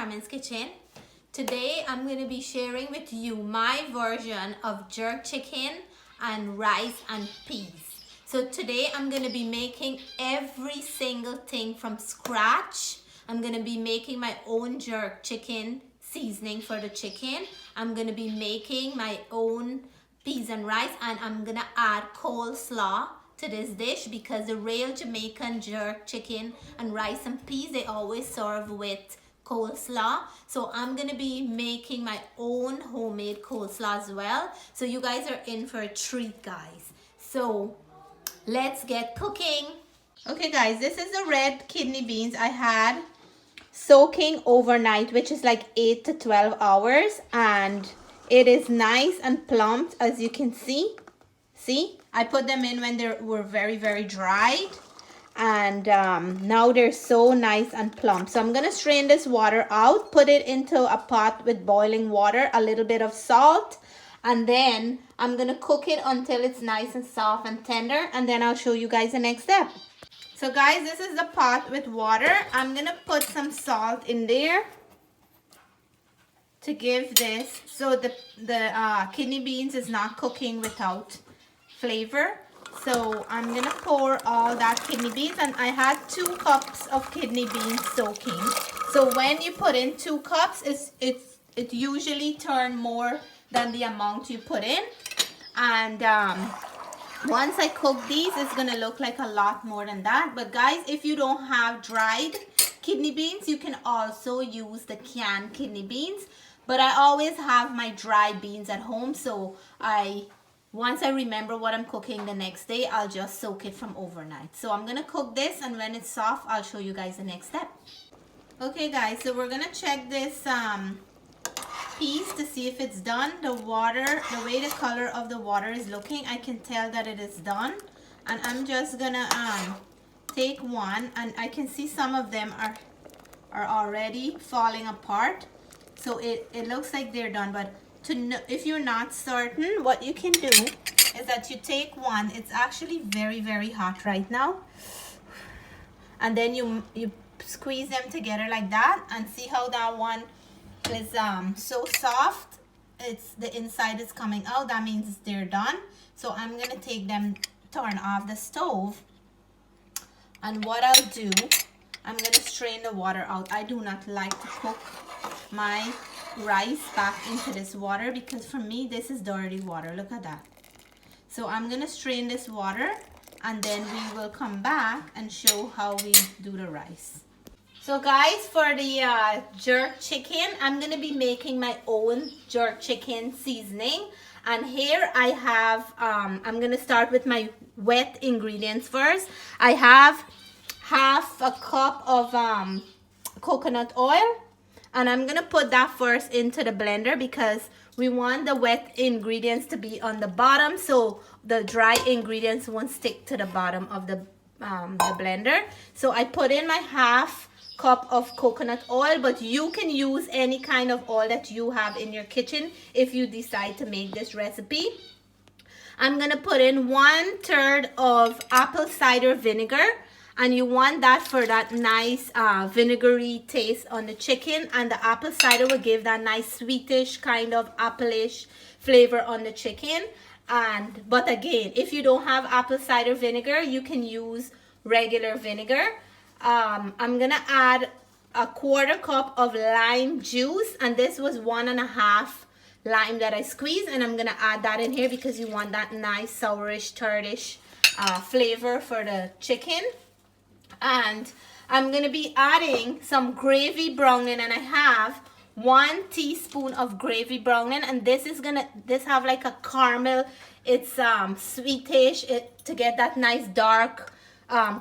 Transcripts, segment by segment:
Carmen's Kitchen. Today I'm going to be sharing with you my version of jerk chicken and rice and peas. So today I'm going to be making every single thing from scratch. I'm going to be making my own jerk chicken seasoning for the chicken. I'm going to be making my own peas and rice, and I'm going to add coleslaw to this dish because the real Jamaican jerk chicken and rice and peas, they always serve with coleslaw. So I'm gonna be making my own homemade coleslaw as well. So you guys are in for a treat, guys. So let's get cooking. Okay guys, this is the red kidney beans I had soaking overnight, which is like 8 to 12 hours, and it is nice and plump, as you can see. See, I put them in when they were very dried, and now they're so nice and plump. So I'm gonna strain this water out, put it into a pot with boiling water, a little bit of salt, and then I'm gonna cook it until it's nice and soft and tender, and then I'll show you guys the next step. So guys, this is the pot with water. I'm gonna put some salt in there to give this, so the kidney beans is not cooking without flavor. So I'm gonna pour all that kidney beans, and I had 2 cups of kidney beans soaking. So when you put in 2 cups, it usually turn more than the amount you put in. And once I cook these, it's gonna look like a lot more than that. But guys, if you don't have dried kidney beans, you can also use the canned kidney beans. But I always have my dry beans at home, so once I remember what I'm cooking the next day, I'll just soak it from overnight. So I'm gonna cook this, and when it's soft, I'll show you guys the next step. Okay guys, so we're gonna check this piece to see if it's done. The water, the way the color of the water is looking, I can tell that it is done. And I'm just gonna take one, and I can see some of them are already falling apart. So it looks like they're done, but if you're not certain, what you can do is that you take one. It's actually very hot right now, and then you squeeze them together like that, and see how that one is so soft. It's the inside is coming out. That means they're done. So I'm gonna take them, turn off the stove, and what I'll do, I'm gonna strain the water out. I do not like to cook my rice back into this water, because for me this is dirty water. Look at that. So I'm gonna strain this water, and then we will come back and show how we do the rice. So guys, for the jerk chicken, I'm gonna be making my own jerk chicken seasoning. And here I have I'm gonna start with my wet ingredients first. I have half a cup of coconut oil, and I'm gonna put that first into the blender because we want the wet ingredients to be on the bottom, so the dry ingredients won't stick to the bottom of the blender. So I put in my half cup of coconut oil, but you can use any kind of oil that you have in your kitchen if you decide to make this recipe. I'm gonna put in 1/3 of apple cider vinegar, and you want that for that nice vinegary taste on the chicken, and the apple cider will give that nice sweetish kind of apple-ish flavor on the chicken. But again, if you don't have apple cider vinegar, you can use regular vinegar. I'm gonna add a 1/4 cup of lime juice, and this was 1.5 lime that I squeezed, and I'm gonna add that in here because you want that nice sourish, tartish flavor for the chicken. And I'm gonna be adding some gravy browning, and I have 1 teaspoon of gravy browning, and this have like a caramel. It's sweetish, to get that nice dark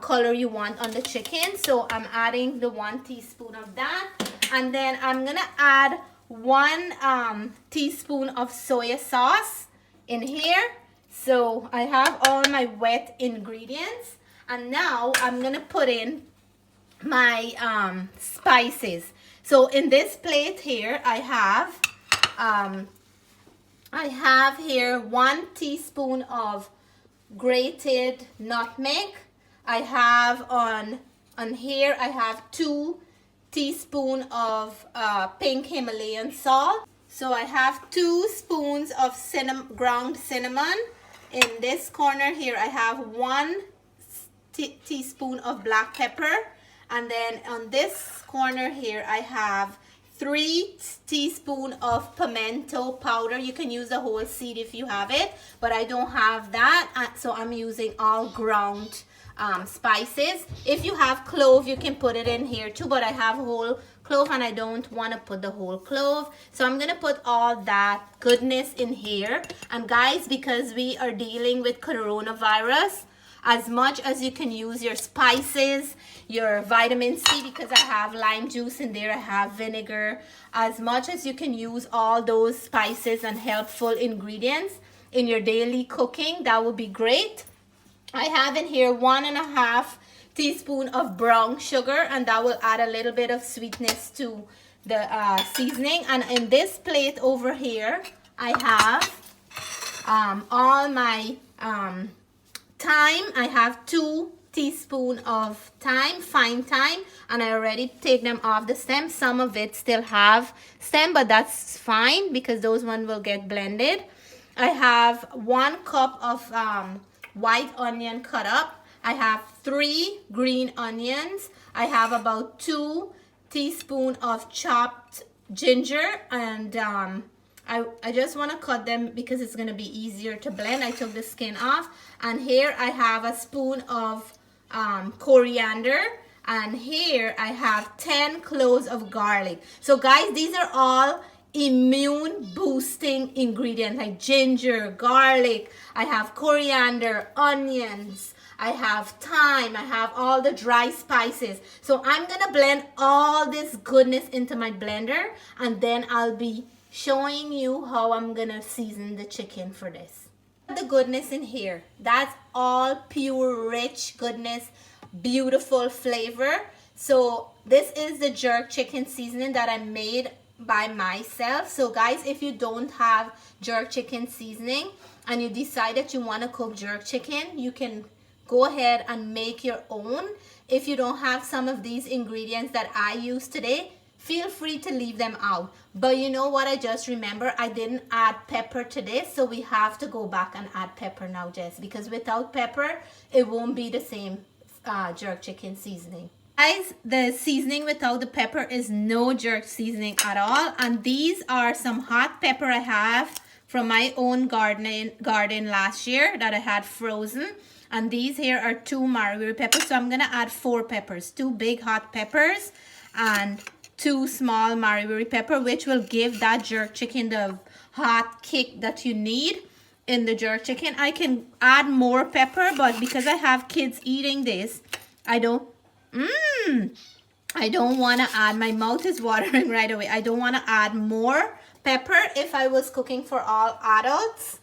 color you want on the chicken. So I'm adding the 1 teaspoon of that, and then I'm gonna add 1 teaspoon of soy sauce in here. So I have all my wet ingredients, and now I'm gonna put in my spices. So in this plate here, I have here 1 teaspoon of grated nutmeg. I have on here, I have 2 teaspoon of pink Himalayan salt. So I have 2 spoons of ground cinnamon. In this corner here, I have 1 teaspoon of black pepper. And then on this corner here, I have 3 teaspoons of pimento powder. You can use the whole seed if you have it, but I don't have that, so I'm using all ground spices. If you have clove, you can put it in here too, but I have whole clove and I don't want to put the whole clove, so I'm gonna put all that goodness in here. And guys, because we are dealing with coronavirus, as much as you can use your spices, your vitamin C, because I have lime juice in there, I have vinegar, as much as you can use all those spices and helpful ingredients in your daily cooking, that would be great. I have in here 1.5 teaspoon of brown sugar, and that will add a little bit of sweetness to the seasoning. And in this plate over here, I have all my thyme. I have 2 teaspoons of thyme, fine thyme, and I already take them off the stem. Some of it still have stem, but that's fine because those ones will get blended. I have 1 cup of white onion cut up. I have 3 green onions. I have about 2 teaspoons of chopped ginger, and I just want to cut them because it's going to be easier to blend. I took the skin off. And here I have a spoon of coriander. And here I have 10 cloves of garlic. So guys, these are all immune boosting ingredients like ginger, garlic. I have coriander, onions. I have thyme. I have all the dry spices. So I'm going to blend all this goodness into my blender. And then I'll be showing you how I'm gonna season the chicken for this. The goodness in here, that's all pure rich goodness, beautiful flavor. So this is the jerk chicken seasoning that I made by myself. So guys, if you don't have jerk chicken seasoning and you decide that you want to cook jerk chicken, you can go ahead and make your own. If you don't have some of these ingredients that I use today, feel free to leave them out. But you know what, I just remember I didn't add pepper to this, so we have to go back and add pepper now, Jess, because without pepper it won't be the same jerk chicken seasoning. Guys, the seasoning without the pepper is no jerk seasoning at all. And these are some hot pepper I have from my own garden last year that I had frozen. And these here are 2 wirrie peppers, so I'm gonna add 4 peppers, 2 big hot peppers and 2 small wirrie pepper, which will give that jerk chicken the hot kick that you need in the jerk chicken. I can add more pepper, but because I have kids eating this, I don't want to add, my mouth is watering right away. I don't want to add more pepper. If I was cooking for all adults,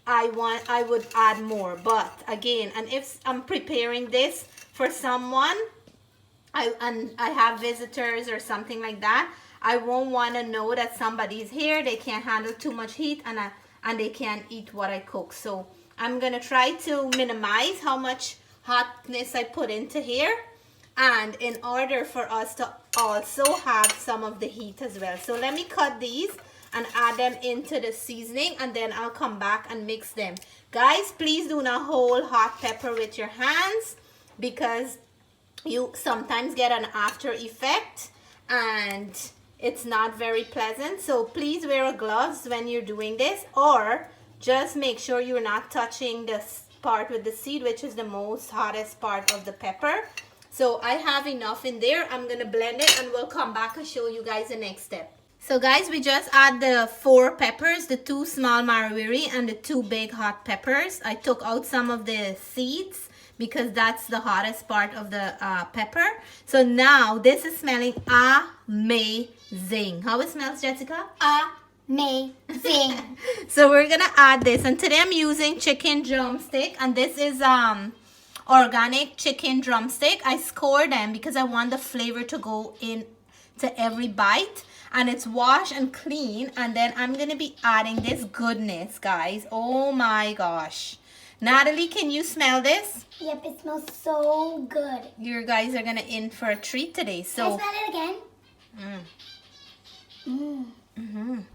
I would add more. But again, and if I'm preparing this for someone, I have visitors or something like that, I won't want to know that somebody's here, they can't handle too much heat, and they can't eat what I cook. So I'm gonna try to minimize how much hotness I put into here, and in order for us to also have some of the heat as well. So let me cut these and add them into the seasoning, and then I'll come back and mix them. Guys, please do not hold hot pepper with your hands, because you sometimes get an after effect and it's not very pleasant. So please wear gloves when you're doing this, or just make sure you're not touching this part with the seed, which is the most hottest part of the pepper. So I have enough in there. I'm gonna blend it and we'll come back and show you guys the next step. So guys, we just add the 4 peppers, the 2 small wirrie and the 2 big hot peppers. I took out some of the seeds because that's the hottest part of the pepper. So now this is smelling amazing. How it smells, Jessica? Amazing. So we're gonna add this, and today I'm using chicken drumstick, and this is organic chicken drumstick. I score them because I want the flavor to go in to every bite, and it's washed and clean. And then I'm gonna be adding this goodness, guys. Oh my gosh, Natalie, can you smell this? Yep, it smells so good. You guys are gonna in for a treat today. So Can I smell it again?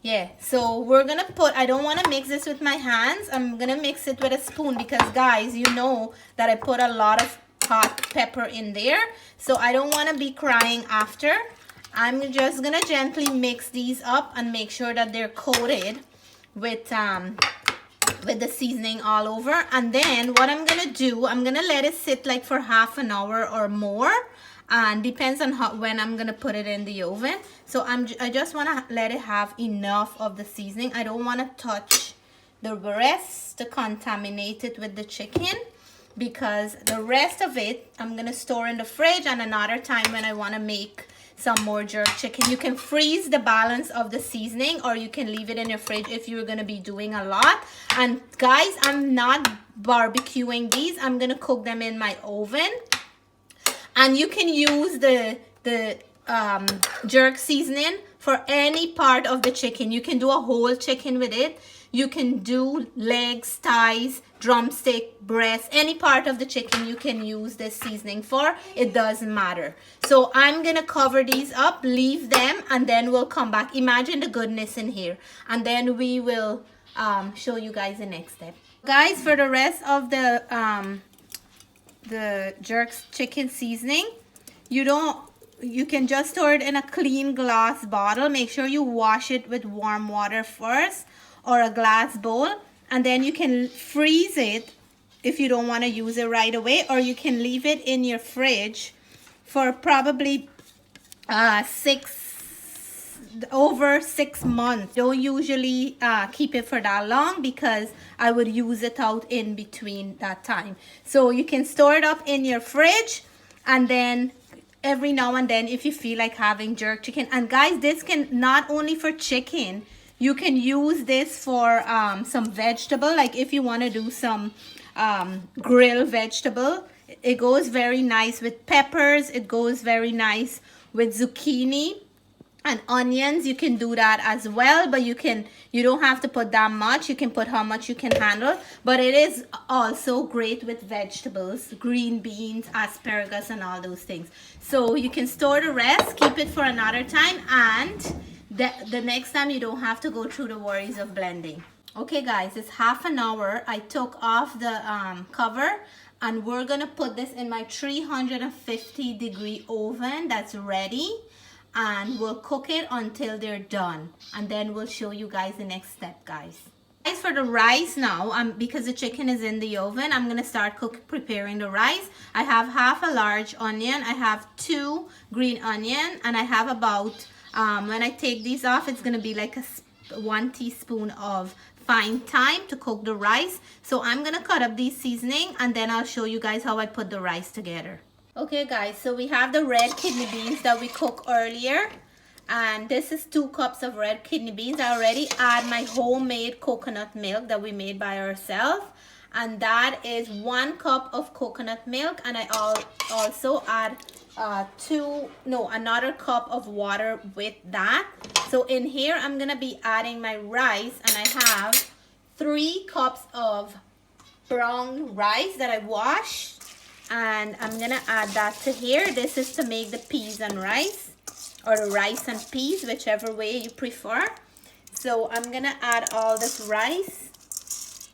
yeah, so we're gonna put, I don't wanna mix this with my hands. I'm gonna mix it with a spoon because guys, you know that I put a lot of hot pepper in there. So I don't wanna be crying after. I'm just gonna gently mix these up and make sure that they're coated with the seasoning all over. And then what I'm gonna do, I'm gonna let it sit like for half an hour or more, and depends on when I'm gonna put it in the oven. So I just wanna let it have enough of the seasoning. I don't wanna touch the rest to contaminate it with the chicken, because the rest of it I'm gonna store in the fridge, and another time when I wanna make some more jerk chicken. You can freeze the balance of the seasoning, or you can leave it in your fridge if you're gonna be doing a lot. And guys, I'm not barbecuing these. I'm gonna cook them in my oven. And you can use the jerk seasoning for any part of the chicken. You can do a whole chicken with it. You can do legs, thighs, drumstick, breast, any part of the chicken you can use this seasoning for. It doesn't matter. So I'm gonna cover these up, leave them, and then we'll come back. Imagine the goodness in here. And then we will show you guys the next step. Guys, for the rest of the jerk chicken seasoning, you can just store it in a clean glass bottle. Make sure you wash it with warm water first, or a glass bowl, and then you can freeze it if you don't want to use it right away, or you can leave it in your fridge for probably over 6 months. Don't usually keep it for that long, because I would use it out in between that time. So you can store it up in your fridge, and then every now and then if you feel like having jerk chicken. And guys, this can not only for chicken, you can use this for some vegetable, like if you want to do some grilled vegetable. It goes very nice with peppers. It goes very nice with zucchini and onions. You can do that as well, but you don't have to put that much. You can put how much you can handle, but it is also great with vegetables, green beans, asparagus, and all those things. So you can store the rest, keep it for another time, and the next time you don't have to go through the worries of blending. Okay guys, it's half an hour. I took off the cover, and we're gonna put this in my 350-degree oven that's ready, and we'll cook it until they're done, and then we'll show you guys the next step, guys. Guys, for the rice now, because the chicken is in the oven, I'm gonna start preparing the rice. I have half a large onion, I have 2 green onion, and I have about when I take these off, it's gonna be like 1 teaspoon of fine thyme to cook the rice. So I'm gonna cut up these seasoning, and then I'll show you guys how I put the rice together. Okay guys, so we have the red kidney beans that we cooked earlier, and this is 2 cups of red kidney beans. I already add my homemade coconut milk that we made by ourselves, and that is 1 cup of coconut milk, and I also add another cup of water with that. So in here I'm gonna be adding my rice, and I have 3 cups of brown rice that I washed, and I'm gonna add that to here. This is to make the peas and rice, or the rice and peas, whichever way you prefer. So I'm gonna add all this rice,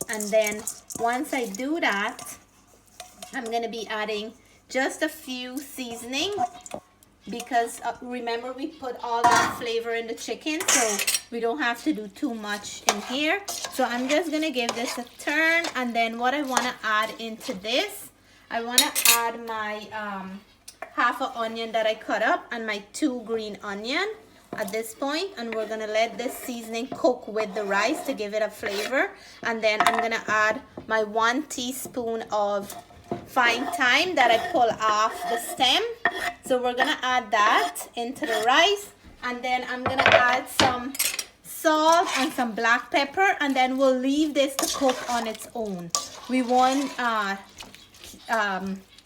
and then once I do that, I'm gonna be adding just a few seasoning, because remember we put all that flavor in the chicken, so we don't have to do too much in here. So I'm just gonna give this a turn, and then what I want to add into this, I want to add my half an onion that I cut up, and my 2 green onion at this point, and we're gonna let this seasoning cook with the rice to give it a flavor. And then I'm gonna add my 1 teaspoon of fine thyme that I pull off the stem. So we're gonna add that into the rice, and then I'm gonna add some salt and some black pepper, and then we'll leave this to cook on its own. We won't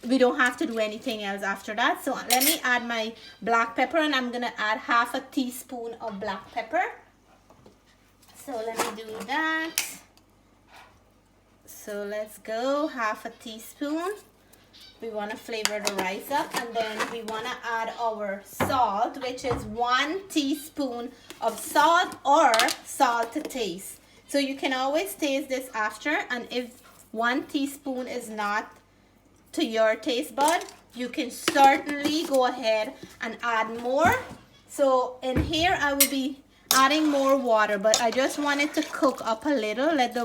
we don't have to do anything else after that. So let me add my black pepper, and I'm gonna add half a teaspoon of black pepper. So let me do that. So let's go, half a teaspoon. We want to flavor the rice up, and then we want to add our salt, which is 1 teaspoon of salt or salt to taste. So you can always taste this after, and if 1 teaspoon is not to your taste bud, you can certainly go ahead and add more. So in here I will be adding more water, but I just want it to cook up a little, let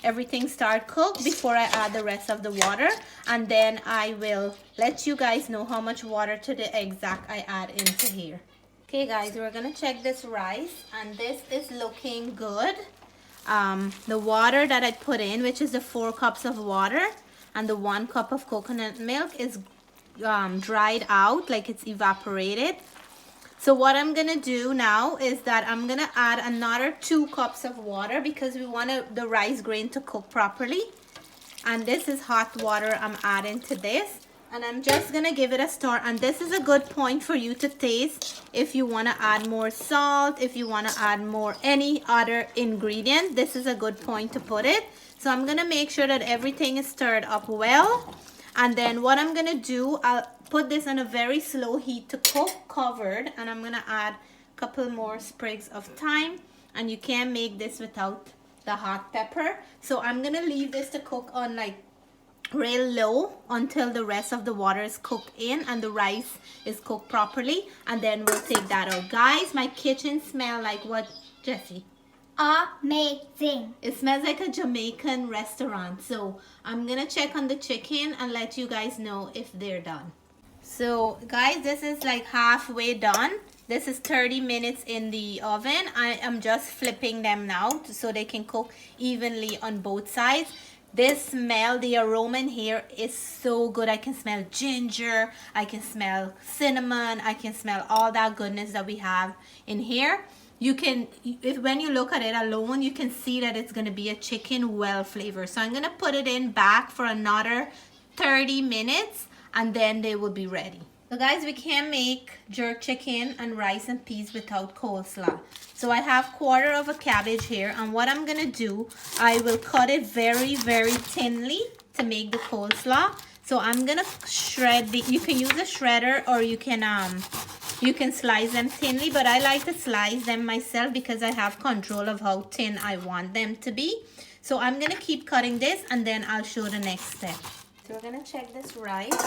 everything start cook before I add the rest of the water, and then I will let you guys know how much water to the exact I add into here. Okay guys, we're gonna check this rice, and this is looking good. The water that I put in, which is the 4 cups of water and the 1 cup of coconut milk, is dried out, like it's evaporated. So what I'm gonna do now is that I'm gonna add another 2 cups of water because we want the rice grain to cook properly. And this is hot water I'm adding to this. And I'm just gonna give it a stir. And this is a good point for you to taste if you wanna add more salt, if you wanna add more any other ingredient. This is a good point to put it. So I'm gonna make sure that everything is stirred up well. And then what I'm gonna do, I'll put this on a very slow heat to cook, covered, and I'm gonna add a couple more sprigs of thyme. And you can't make this without the hot pepper. So I'm gonna leave this to cook on like real low until the rest of the water is cooked in and the rice is cooked properly, and then we'll take that out. Guys, my kitchen smell like what, Jessie? Amazing. It smells like a Jamaican restaurant. So I'm gonna check on the chicken and let you guys know if they're done. So guys, this is like halfway done. This is 30 minutes in the oven. I am just flipping them now so they can cook evenly on both sides. This smell, the aroma in here is so good. I can smell ginger, I can smell cinnamon, I can smell all that goodness that we have in here. You can, when you look at it alone, you can see that it's gonna be a chicken well flavored. So I'm gonna put it in back for another 30 minutes and then they will be ready. So guys, we can't make jerk chicken and rice and peas without coleslaw. So I have 1/4 of a cabbage here, and what I'm gonna do, I will cut it very, very thinly to make the coleslaw. So I'm gonna shred you can use a shredder or you can slice them thinly, but I like to slice them myself because I have control of how thin I want them to be. So I'm gonna keep cutting this and then I'll show the next step. So we're gonna check this rice.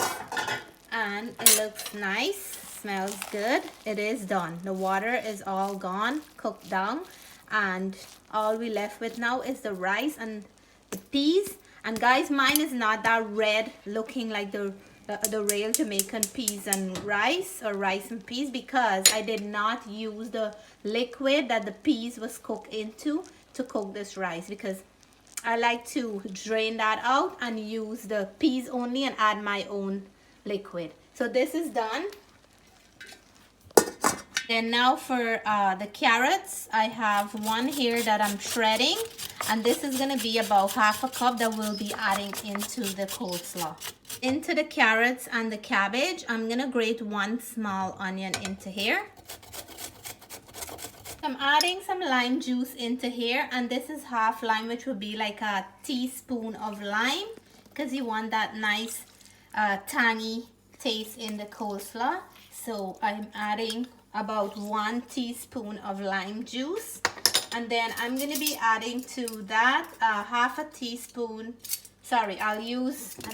And it looks nice, smells good. It is done. The water is all gone, cooked down, and all we left with now is the rice and the peas. And guys, mine is not that red looking like the real Jamaican peas and rice, or rice and peas, because I did not use the liquid that the peas was cooked into to cook this rice, because I like to drain that out and use the peas only and add my own liquid. So this is done. Then now for the carrots, I have one here that I'm shredding, and this is gonna be about 1/2 cup that we'll be adding into the coleslaw. Into the carrots and the cabbage, I'm gonna grate 1 small onion into here. I'm adding some lime juice into here, and this is half lime, which would be like a teaspoon of lime, because you want that nice tangy taste in the coleslaw. So I'm adding about 1 teaspoon of lime juice, and then I'm going to be adding to that 1/2 teaspoon. Sorry, I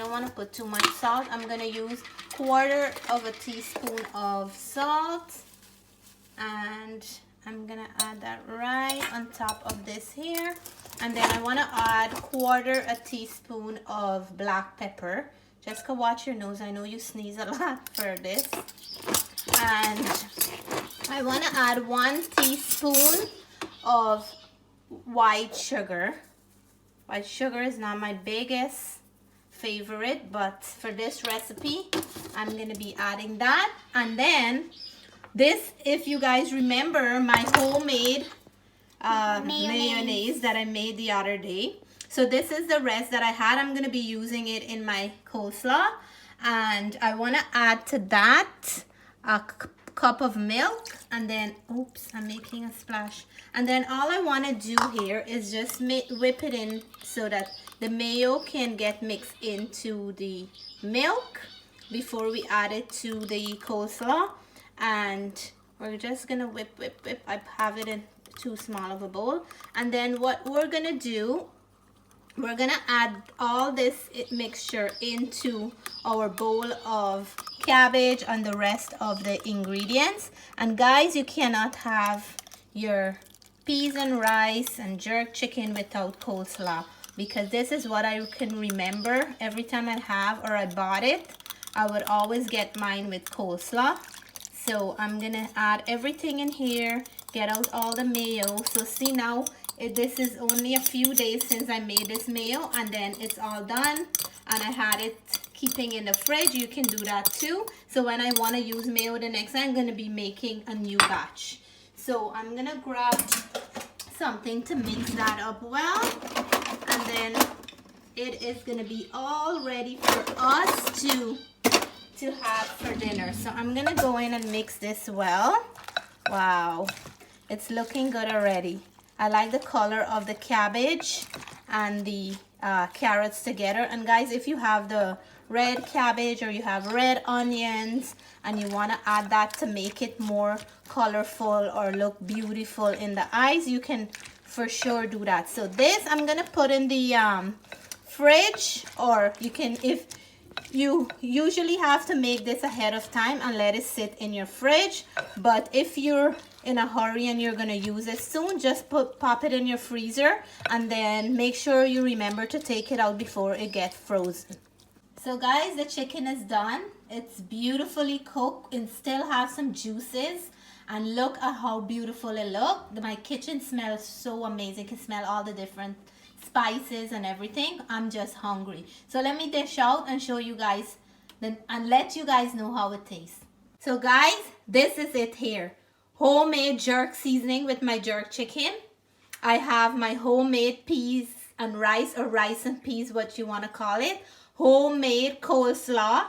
don't want to put too much salt. I'm going to use 1/4 teaspoon of salt, and I'm going to add that right on top of this here. And then I want to add 1/4 teaspoon of black pepper. Jessica, watch your nose. I know you sneeze a lot for this. And I want to add 1 teaspoon of white sugar. White sugar is not my biggest favorite, but for this recipe, I'm going to be adding that. And then this, if you guys remember, my homemade mayonnaise that I made the other day. So this is the rest that I had. I'm going to be using it in my coleslaw. And I want to add to that a cup of milk. And then, oops, I'm making a splash. And then all I want to do here is just whip it in so that the mayo can get mixed into the milk before we add it to the coleslaw. And we're just gonna whip. I have it in too small of a bowl. And then what we're gonna do, we're gonna add all this mixture into our bowl of cabbage and the rest of the ingredients. And guys, you cannot have your peas and rice and jerk chicken without coleslaw, because this is what I can remember every time I have or I bought it. I would always get mine with coleslaw. So I'm gonna add everything in here, get out all the mayo. So see now, this is only a few days since I made this mayo, and then it's all done, and I had it keeping in the fridge. You can do that too. So when I want to use mayo the next time, I'm going to be making a new batch. So I'm going to grab something to mix that up well, and then it is going to be all ready for us to have for dinner. So I'm going to go in and mix this well. Wow, it's looking good already. I like the color of the cabbage and the carrots together. And guys, if you have the red cabbage or you have red onions and you want to add that to make it more colorful or look beautiful in the eyes, you can for sure do that. So this I'm gonna put in the fridge, or you can, if you usually have to make this ahead of time and let it sit in your fridge, but if you're in a hurry and you're gonna use it soon, just pop it in your freezer, and then make sure you remember to take it out before it gets frozen. So guys, the chicken is done. It's beautifully cooked and still have some juices, and look at how beautiful it looks. My kitchen smells so amazing. You can smell all the different spices and everything. I'm just hungry. So let me dish out and show you guys and let you guys know how it tastes. So guys, this is it here. Homemade jerk seasoning with my jerk chicken. I have my homemade peas and rice, or rice and peas, what you want to call it. Homemade coleslaw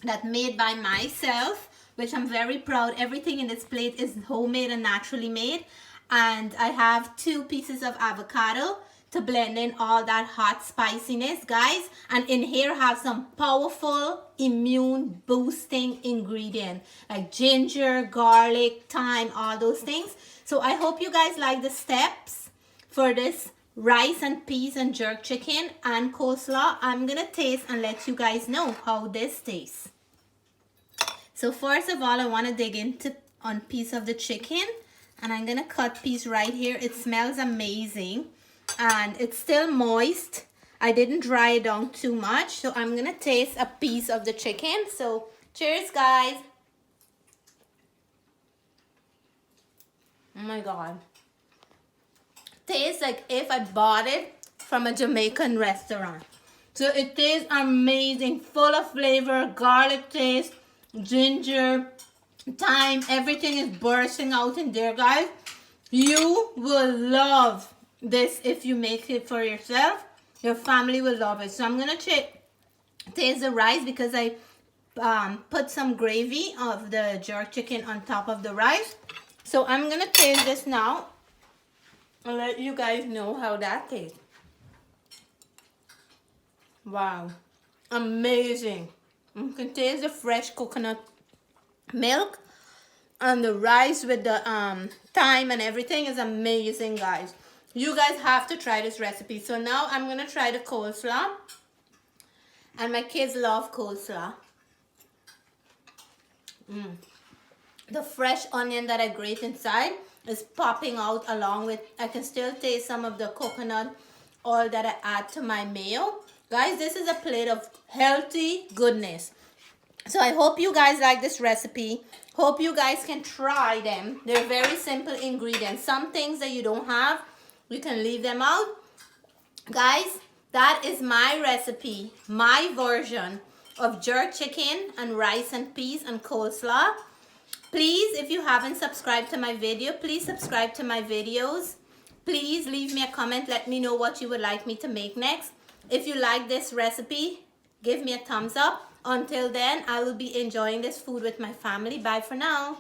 that made by myself, which I'm very proud. Everything in this plate is homemade and naturally made. And I have 2 pieces of avocado to blend in all that hot spiciness, guys. And in here have some powerful immune boosting ingredient like ginger, garlic, thyme, all those things. So I hope you guys like the steps for this rice and peas and jerk chicken and coleslaw. I'm gonna taste and let you guys know how this tastes. So first of all, I want to dig into on piece of the chicken, and I'm gonna cut piece right here. It smells amazing and it's still moist. I didn't dry it down too much, so I'm gonna taste a piece of the chicken. So cheers, guys. Oh my god, tastes like if I bought it from a Jamaican restaurant. So it tastes amazing, full of flavor, garlic taste, ginger, thyme, everything is bursting out in there, guys. You will love this if you make it for yourself. Your family will love it. So I'm gonna taste the rice, because I put some gravy of the jerk chicken on top of the rice. So I'm gonna taste this now and let you guys know how that tastes. Wow, amazing. You can taste the fresh coconut milk, and the rice with the thyme and everything is amazing, guys. You guys have to try this recipe. So now I'm gonna try the coleslaw, and my kids love coleslaw. The fresh onion that I grate inside is popping out, along with, I can still taste some of the coconut oil that I add to my mayo. Guys, this is a plate of healthy goodness. So I hope you guys like this recipe. Hope you guys can try them. They're very simple ingredients. Some things that you don't have, you can leave them out. Guys, that is my recipe, my version of jerk chicken and rice and peas and coleslaw. Please, if you haven't subscribed to my video, please subscribe to my videos. Please leave me a comment. Let me know what you would like me to make next. If you like this recipe, give me a thumbs up. Until then, I will be enjoying this food with my family. Bye for now.